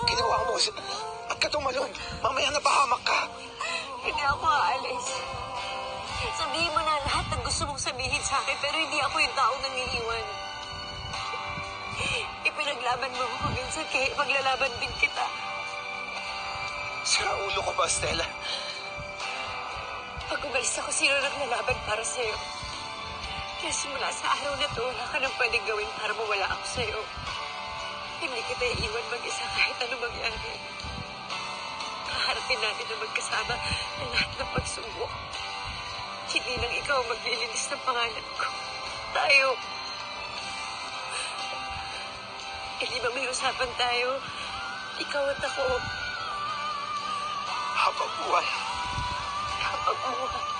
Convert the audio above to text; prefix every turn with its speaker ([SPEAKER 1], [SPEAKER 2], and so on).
[SPEAKER 1] Ginawa mo at ka tumalon. Mamaya napahamak ka.
[SPEAKER 2] Hindi ako aalis. Sabihin mo na lahat ng gusto mong sabihin sa akin, pero hindi ako yung taong nangiiwan. Ipinaglaban mo ako minsan, kaya maglalaban din kita.
[SPEAKER 1] Sira ulo ko ba, Stella?
[SPEAKER 2] Pag umalis ako, sino naglalaban para sa'yo? Kaya simula sa araw na to, wala ka nang pwedeng gawin para mawala ako sa'yo. Hindi kita iiwan mag-isa kahit ano mangyari. Kaharapin natin na magkasama na lahat ng pagsubok. Hindi lang ikaw maglilinis ng pangalan ko. Tayo. Hindi ba may usapan tayo? Ikaw at ako.
[SPEAKER 1] Habang buhay.
[SPEAKER 2] Habang buhay.